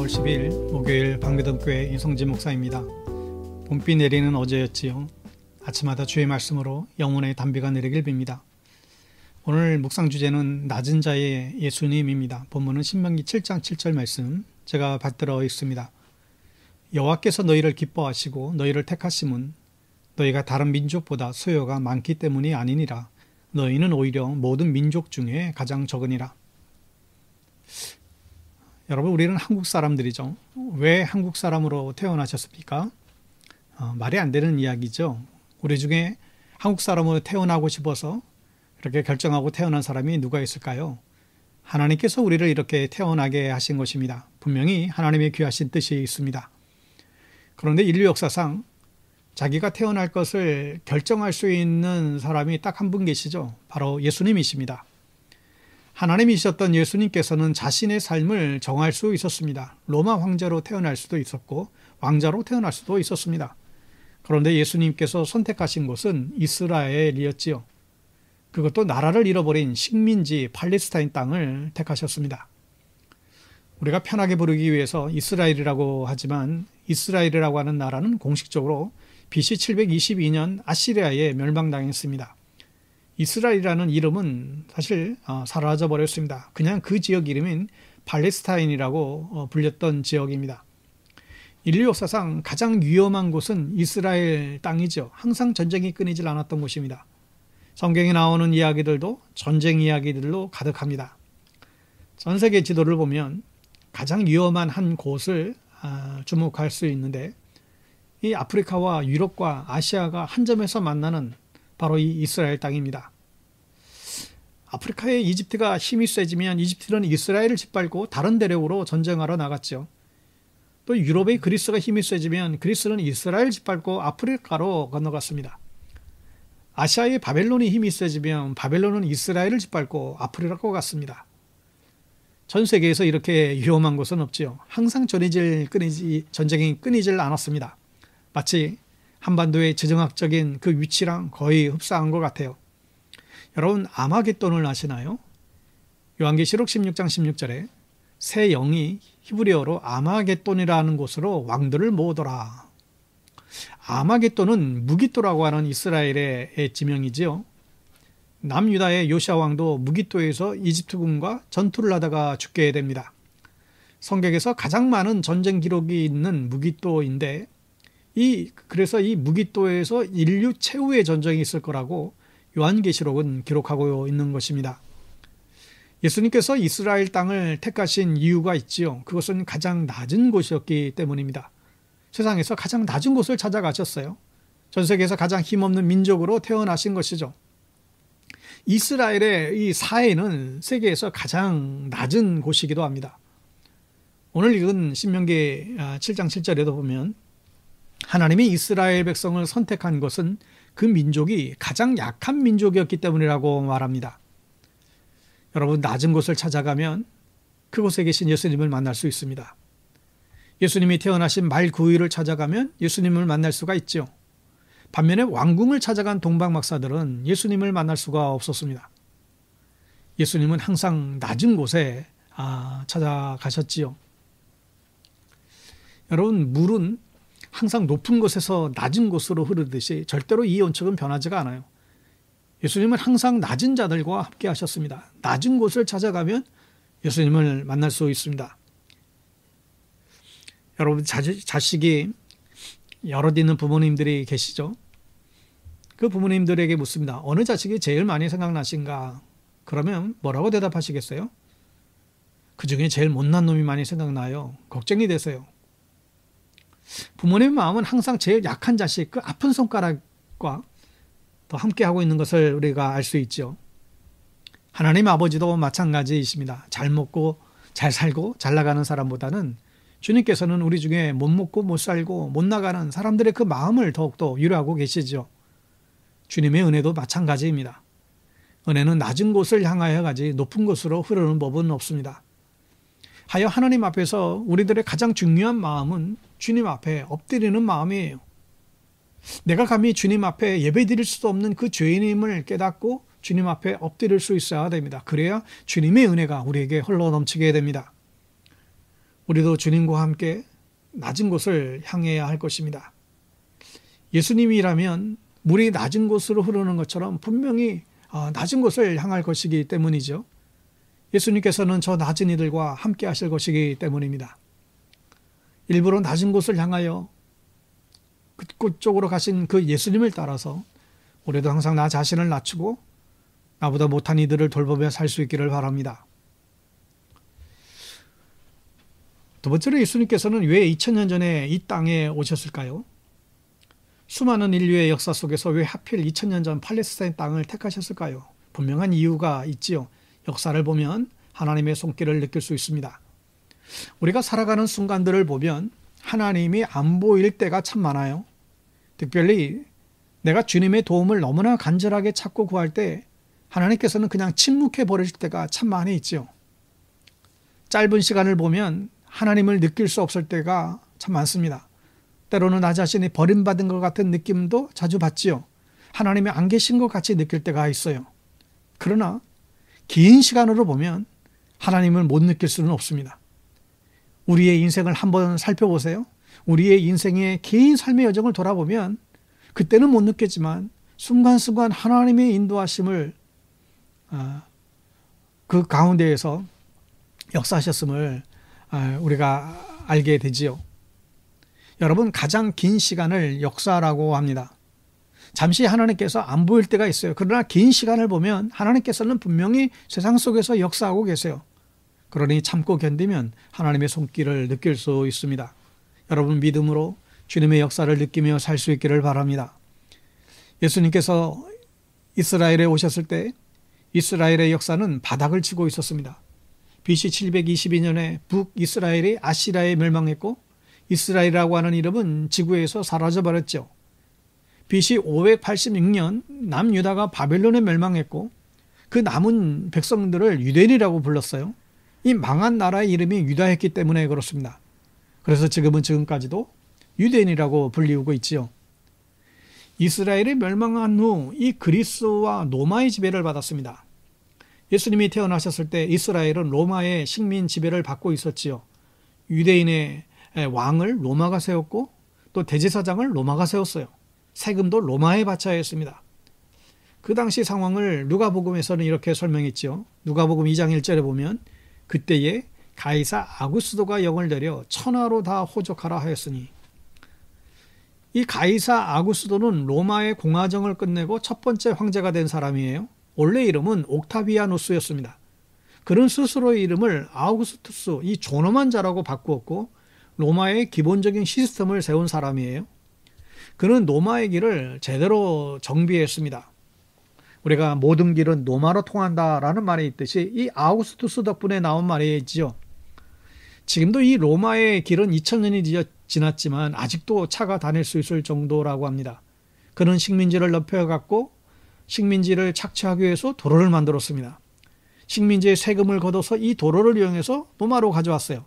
4월 10일 목요일 방배동교회 이성진 목사입니다. 봄비 내리는 어제였지요. 아침마다 주의 말씀으로 영혼의 담비가 내리길 빕니다. 오늘 묵상 주제는 낮은 자의 예수님입니다. 본문은 신명기 7장 7절 말씀 제가 받들어 있습니다. 여호와께서 너희를 기뻐하시고 너희를 택하심은 너희가 다른 민족보다 수요가 많기 때문이 아니니라. 너희는 오히려 모든 민족 중에 가장 적으니라. 여러분, 우리는 한국 사람들이죠. 왜 한국 사람으로 태어나셨습니까? 말이 안 되는 이야기죠. 우리 중에 한국 사람으로 태어나고 싶어서 이렇게 결정하고 태어난 사람이 누가 있을까요? 하나님께서 우리를 이렇게 태어나게 하신 것입니다. 분명히 하나님의 귀하신 뜻이 있습니다. 그런데 인류 역사상 자기가 태어날 것을 결정할 수 있는 사람이 딱 한 분 계시죠. 바로 예수님이십니다. 하나님이셨던 예수님께서는 자신의 삶을 정할 수 있었습니다. 로마 황제로 태어날 수도 있었고 왕자로 태어날 수도 있었습니다. 그런데 예수님께서 선택하신 곳은 이스라엘이었지요. 그것도 나라를 잃어버린 식민지 팔레스타인 땅을 택하셨습니다. 우리가 편하게 부르기 위해서 이스라엘이라고 하지만 이스라엘이라고 하는 나라는 공식적으로 BC 722년 아시리아에 멸망당했습니다. 이스라엘이라는 이름은 사실 사라져 버렸습니다. 그냥 그 지역 이름인 팔레스타인이라고 불렸던 지역입니다. 인류 역사상 가장 위험한 곳은 이스라엘 땅이죠. 항상 전쟁이 끊이질 않았던 곳입니다. 성경에 나오는 이야기들도 전쟁 이야기들로 가득합니다. 전 세계 지도를 보면 가장 위험한 한 곳을 주목할 수 있는데 이 아프리카와 유럽과 아시아가 한 점에서 만나는 바로 이 이스라엘 땅입니다. 아프리카의 이집트가 힘이 세지면 이집트는 이스라엘을 짓밟고 다른 대륙으로 전쟁하러 나갔죠. 또 유럽의 그리스가 힘이 세지면 그리스는 이스라엘 짓밟고 아프리카로 건너갔습니다. 아시아의 바벨론이 힘이 세지면 바벨론은 이스라엘을 짓밟고 아프리카로 갔습니다. 전 세계에서 이렇게 위험한 곳은 없지요. 항상 전쟁이 끊이질 않았습니다. 마치 한반도의 지정학적인 그 위치랑 거의 흡사한 것 같아요. 여러분, 아마겟돈을 아시나요? 요한계시록 16장 16절에 새 영이 히브리어로 아마겟돈이라는 곳으로 왕들을 모으더라. 아마겟돈은 무기또라고 하는 이스라엘의 지명이지요. 남유다의 요시아 왕도 무기또에서 이집트군과 전투를 하다가 죽게 됩니다. 성경에서 가장 많은 전쟁 기록이 있는 무기또인데 그래서 이 무기또에서 인류 최후의 전쟁이 있을 거라고 요한계시록은 기록하고 있는 것입니다. 예수님께서 이스라엘 땅을 택하신 이유가 있지요. 그것은 가장 낮은 곳이었기 때문입니다. 세상에서 가장 낮은 곳을 찾아가셨어요. 전 세계에서 가장 힘없는 민족으로 태어나신 것이죠. 이스라엘의 이 사해는 세계에서 가장 낮은 곳이기도 합니다. 오늘 읽은 신명기 7장 7절에도 보면 하나님이 이스라엘 백성을 선택한 것은 그 민족이 가장 약한 민족이었기 때문이라고 말합니다. 여러분, 낮은 곳을 찾아가면 그곳에 계신 예수님을 만날 수 있습니다. 예수님이 태어나신 말 구유를 찾아가면 예수님을 만날 수가 있죠. 반면에 왕궁을 찾아간 동방박사들은 예수님을 만날 수가 없었습니다. 예수님은 항상 낮은 곳에 찾아가셨지요. 여러분, 물은 항상 높은 곳에서 낮은 곳으로 흐르듯이 절대로 이 원칙은 변하지가 않아요. 예수님은 항상 낮은 자들과 함께 하셨습니다. 낮은 곳을 찾아가면 예수님을 만날 수 있습니다. 여러분, 자식이 여럿 있는 부모님들이 계시죠? 그 부모님들에게 묻습니다. 어느 자식이 제일 많이 생각나신가? 그러면 뭐라고 대답하시겠어요? 그 중에 제일 못난 놈이 많이 생각나요. 걱정이 되세요. 부모님의 마음은 항상 제일 약한 자식, 그 아픈 손가락과 더 함께하고 있는 것을 우리가 알 수 있죠. 하나님 아버지도 마찬가지이십니다. 잘 먹고 잘 살고 잘 나가는 사람보다는 주님께서는 우리 중에 못 먹고 못 살고 못 나가는 사람들의 그 마음을 더욱더 위로하고 계시죠. 주님의 은혜도 마찬가지입니다. 은혜는 낮은 곳을 향하여 가지 높은 곳으로 흐르는 법은 없습니다. 하여 하나님 앞에서 우리들의 가장 중요한 마음은 주님 앞에 엎드리는 마음이에요. 내가 감히 주님 앞에 예배드릴 수도 없는 그 죄인임을 깨닫고 주님 앞에 엎드릴 수 있어야 됩니다. 그래야 주님의 은혜가 우리에게 흘러 넘치게 됩니다. 우리도 주님과 함께 낮은 곳을 향해야 할 것입니다. 예수님이라면 물이 낮은 곳으로 흐르는 것처럼 분명히 낮은 곳을 향할 것이기 때문이죠. 예수님께서는 저 낮은 이들과 함께 하실 것이기 때문입니다. 일부러 낮은 곳을 향하여 그쪽으로 가신 그 예수님을 따라서 우리도 항상 나 자신을 낮추고 나보다 못한 이들을 돌보며 살 수 있기를 바랍니다. 두 번째로 예수님께서는 왜 2000년 전에 이 땅에 오셨을까요? 수많은 인류의 역사 속에서 왜 하필 2000년 전 팔레스타인 땅을 택하셨을까요? 분명한 이유가 있지요. 역사를 보면 하나님의 손길을 느낄 수 있습니다. 우리가 살아가는 순간들을 보면 하나님이 안 보일 때가 참 많아요. 특별히 내가 주님의 도움을 너무나 간절하게 찾고 구할 때 하나님께서는 그냥 침묵해 버리실 때가 참 많이 있죠. 짧은 시간을 보면 하나님을 느낄 수 없을 때가 참 많습니다. 때로는 나 자신이 버림받은 것 같은 느낌도 자주 받지요. 하나님이 안 계신 것 같이 느낄 때가 있어요. 그러나 긴 시간으로 보면 하나님을 못 느낄 수는 없습니다. 우리의 인생을 한번 살펴보세요. 우리의 인생의 긴 삶의 여정을 돌아보면 그때는 못 느꼈지만 순간순간 하나님의 인도하심을 그 가운데에서 역사하셨음을 우리가 알게 되지요. 여러분, 가장 긴 시간을 역사라고 합니다. 잠시 하나님께서 안 보일 때가 있어요. 그러나 긴 시간을 보면 하나님께서는 분명히 세상 속에서 역사하고 계세요. 그러니 참고 견디면 하나님의 손길을 느낄 수 있습니다. 여러분, 믿음으로 주님의 역사를 느끼며 살 수 있기를 바랍니다. 예수님께서 이스라엘에 오셨을 때 이스라엘의 역사는 바닥을 치고 있었습니다. BC 722년에 북이스라엘이 아시라에 멸망했고 이스라엘이라고 하는 이름은 지구에서 사라져버렸죠. BC 586년 남유다가 바벨론에 멸망했고 그 남은 백성들을 유대인이라고 불렀어요. 이 망한 나라의 이름이 유다였기 때문에 그렇습니다. 그래서 지금까지도 유대인이라고 불리우고 있지요. 이스라엘이 멸망한 후 이 그리스와 로마의 지배를 받았습니다. 예수님이 태어나셨을 때 이스라엘은 로마의 식민 지배를 받고 있었지요. 유대인의 왕을 로마가 세웠고 또 대제사장을 로마가 세웠어요. 세금도 로마에 바쳐야 했습니다. 그 당시 상황을 누가복음에서는 이렇게 설명했지요. 누가복음 2장 1절에 보면 그때에 가이사 아구스도가 영을 내려 천하로 다 호족하라 하였으니, 이 가이사 아구스도는 로마의 공화정을 끝내고 첫 번째 황제가 된 사람이에요. 원래 이름은 옥타비아누스였습니다. 그는 스스로의 이름을 아우구스투스, 이 존엄한 자라고 바꾸었고 로마의 기본적인 시스템을 세운 사람이에요. 그는 로마의 길을 제대로 정비했습니다. 우리가 모든 길은 로마로 통한다라는 말이 있듯이 이 아우구스투스 덕분에 나온 말이지요. 지금도 이 로마의 길은 2000년이 지났지만 아직도 차가 다닐 수 있을 정도라고 합니다. 그는 식민지를 넓혀갖고 식민지를 착취하기 위해서 도로를 만들었습니다. 식민지의 세금을 걷어서 이 도로를 이용해서 로마로 가져왔어요.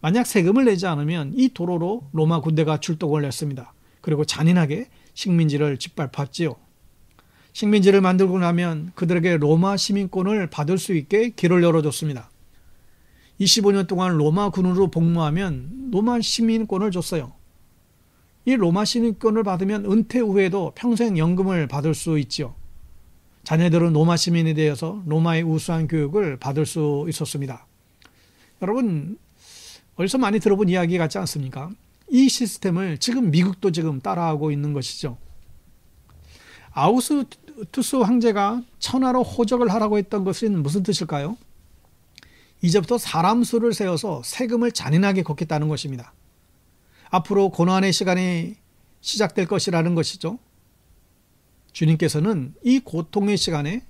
만약 세금을 내지 않으면 이 도로로 로마 군대가 출동을 했습니다. 그리고 잔인하게 식민지를 짓밟았지요. 식민지를 만들고 나면 그들에게 로마 시민권을 받을 수 있게 길을 열어줬습니다. 25년 동안 로마 군으로 복무하면 로마 시민권을 줬어요. 이 로마 시민권을 받으면 은퇴 후에도 평생 연금을 받을 수 있지요. 자녀들은 로마 시민이 되어서 로마의 우수한 교육을 받을 수 있었습니다. 여러분, 어디서 많이 들어본 이야기 같지 않습니까? 이 시스템을 지금 미국도 지금 따라하고 있는 것이죠. 아우구스투스 황제가 천하로 호적을 하라고 했던 것은 무슨 뜻일까요? 이제부터 사람 수를 세워서 세금을 잔인하게 걷겠다는 것입니다. 앞으로 고난의 시간이 시작될 것이라는 것이죠. 주님께서는 이 고통의 시간에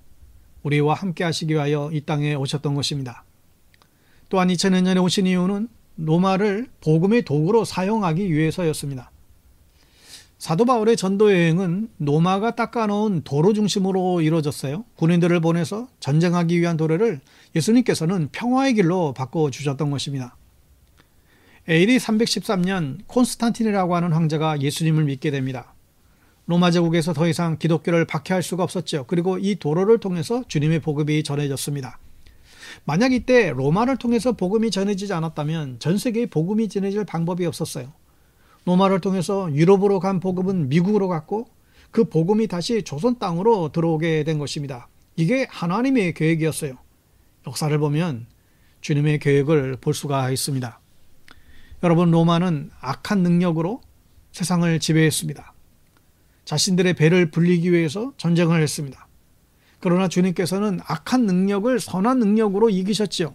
우리와 함께 하시기 위하여 이 땅에 오셨던 것입니다. 또한 2000년 전에 오신 이유는 로마를 복음의 도구로 사용하기 위해서였습니다. 사도 바울의 전도 여행은 로마가 닦아놓은 도로 중심으로 이루어졌어요. 군인들을 보내서 전쟁하기 위한 도로를 예수님께서는 평화의 길로 바꿔주셨던 것입니다. AD 313년 콘스탄틴이라고 하는 황제가 예수님을 믿게 됩니다. 로마 제국에서 더 이상 기독교를 박해할 수가 없었죠. 그리고 이 도로를 통해서 주님의 복음이 전해졌습니다. 만약 이때 로마를 통해서 복음이 전해지지 않았다면 전 세계에 복음이 전해질 방법이 없었어요. 로마를 통해서 유럽으로 간 복음은 미국으로 갔고 그 복음이 다시 조선 땅으로 들어오게 된 것입니다. 이게 하나님의 계획이었어요. 역사를 보면 주님의 계획을 볼 수가 있습니다. 여러분, 로마는 악한 능력으로 세상을 지배했습니다. 자신들의 배를 불리기 위해서 전쟁을 했습니다. 그러나 주님께서는 악한 능력을 선한 능력으로 이기셨지요.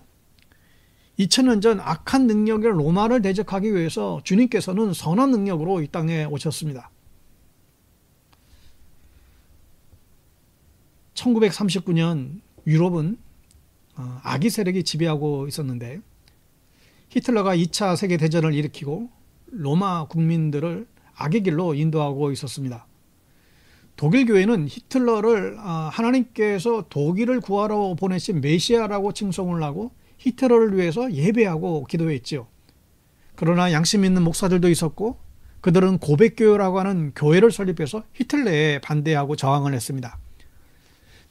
2000년 전 악한 능력의 로마를 대적하기 위해서 주님께서는 선한 능력으로 이 땅에 오셨습니다. 1939년 유럽은 악의 세력이 지배하고 있었는데 히틀러가 2차 세계대전을 일으키고 로마 국민들을 악의 길로 인도하고 있었습니다. 독일 교회는 히틀러를 하나님께서 독일을 구하러 보내신 메시아라고 칭송을 하고 히틀러를 위해서 예배하고 기도했지요. 그러나 양심 있는 목사들도 있었고 그들은 고백교회라고 하는 교회를 설립해서 히틀러에 반대하고 저항을 했습니다.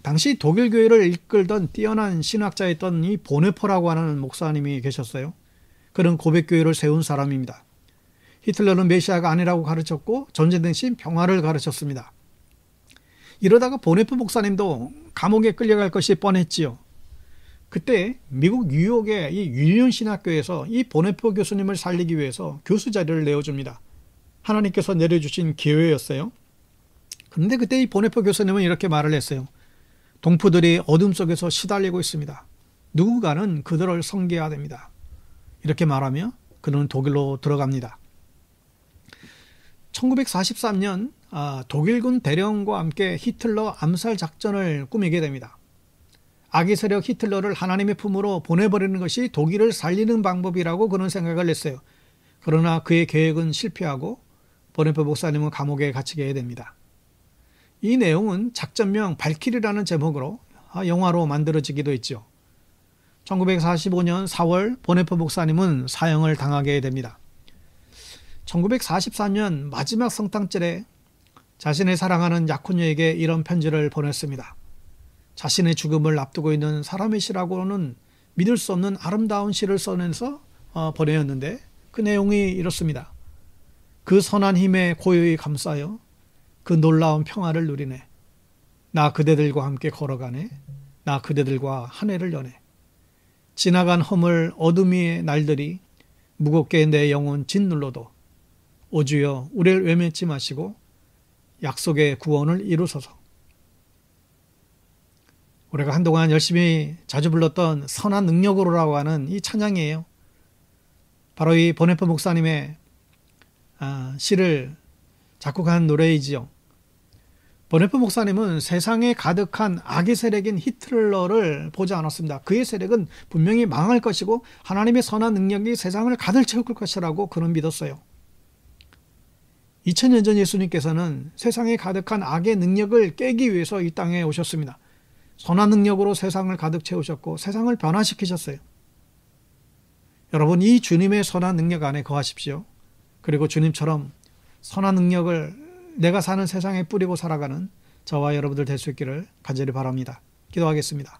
당시 독일 교회를 이끌던 뛰어난 신학자였던 이 보네퍼라고 하는 목사님이 계셨어요. 그는 고백교회를 세운 사람입니다. 히틀러는 메시아가 아니라고 가르쳤고 전쟁 대신 평화를 가르쳤습니다. 이러다가 보네퍼 목사님도 감옥에 끌려갈 것이 뻔했지요. 그때 미국 뉴욕의 이 유니온 신학교에서 이 보네퍼 교수님을 살리기 위해서 교수 자리를 내어줍니다. 하나님께서 내려주신 기회였어요. 그런데 그때 이 보네퍼 교수님은 이렇게 말을 했어요. 동포들이 어둠 속에서 시달리고 있습니다. 누군가는 그들을 섬겨야 됩니다. 이렇게 말하며 그는 독일로 들어갑니다. 1943년 독일군 대령과 함께 히틀러 암살 작전을 꾸미게 됩니다. 악의 세력 히틀러를 하나님의 품으로 보내버리는 것이 독일을 살리는 방법이라고 그는 생각을 했어요. 그러나 그의 계획은 실패하고 보네퍼 목사님은 감옥에 갇히게 됩니다. 이 내용은 작전명 발키리라는 제목으로 영화로 만들어지기도 했죠. 1945년 4월 보네퍼 목사님은 사형을 당하게 됩니다. 1944년 마지막 성탄절에 자신의 사랑하는 약혼녀에게 이런 편지를 보냈습니다. 자신의 죽음을 앞두고 있는 사람의 시라고는 믿을 수 없는 아름다운 시를 써내서 보내었는데 그 내용이 이렇습니다. 그 선한 힘에 고요히 감싸여 그 놀라운 평화를 누리네. 나 그대들과 함께 걸어가네. 나 그대들과 한 해를 여네. 지나간 허물 어둠 위의 날들이 무겁게 내 영혼 짓눌러도 오 주여 우리를 외면치 마시고 약속의 구원을 이루소서. 우리가 한동안 열심히 자주 불렀던 선한 능력으로라고 하는 이 찬양이에요. 바로 이 보네퍼 목사님의 시를 작곡한 노래이지요. 보네퍼 목사님은 세상에 가득한 악의 세력인 히틀러를 보지 않았습니다. 그의 세력은 분명히 망할 것이고 하나님의 선한 능력이 세상을 가득 채울 것이라고 그는 믿었어요. 2000년 전 예수님께서는 세상에 가득한 악의 능력을 깨기 위해서 이 땅에 오셨습니다. 선한 능력으로 세상을 가득 채우셨고 세상을 변화시키셨어요. 여러분, 이 주님의 선한 능력 안에 거하십시오. 그리고 주님처럼 선한 능력을 내가 사는 세상에 뿌리고 살아가는 저와 여러분들 될 수 있기를 간절히 바랍니다. 기도하겠습니다.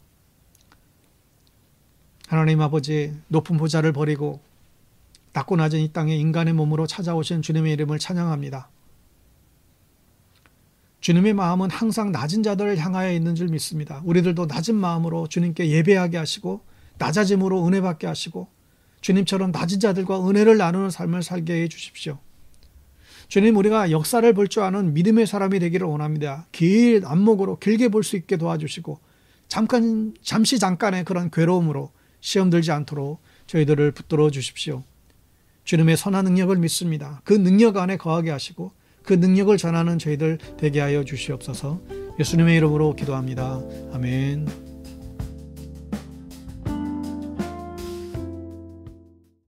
하나님 아버지, 높은 보좌를 버리고 낮고 낮은 이 땅에 인간의 몸으로 찾아오신 주님의 이름을 찬양합니다. 주님의 마음은 항상 낮은 자들을 향하여 있는 줄 믿습니다. 우리들도 낮은 마음으로 주님께 예배하게 하시고 낮아짐으로 은혜 받게 하시고 주님처럼 낮은 자들과 은혜를 나누는 삶을 살게 해 주십시오. 주님, 우리가 역사를 볼 줄 아는 믿음의 사람이 되기를 원합니다. 긴 안목으로 길게 볼 수 있게 도와주시고 잠시 잠깐의 그런 괴로움으로 시험 들지 않도록 저희들을 붙들어 주십시오. 주님의 선한 능력을 믿습니다. 그 능력 안에 거하게 하시고 그 능력을 전하는 저희들 되게 하여 주시옵소서. 예수님의 이름으로 기도합니다. 아멘.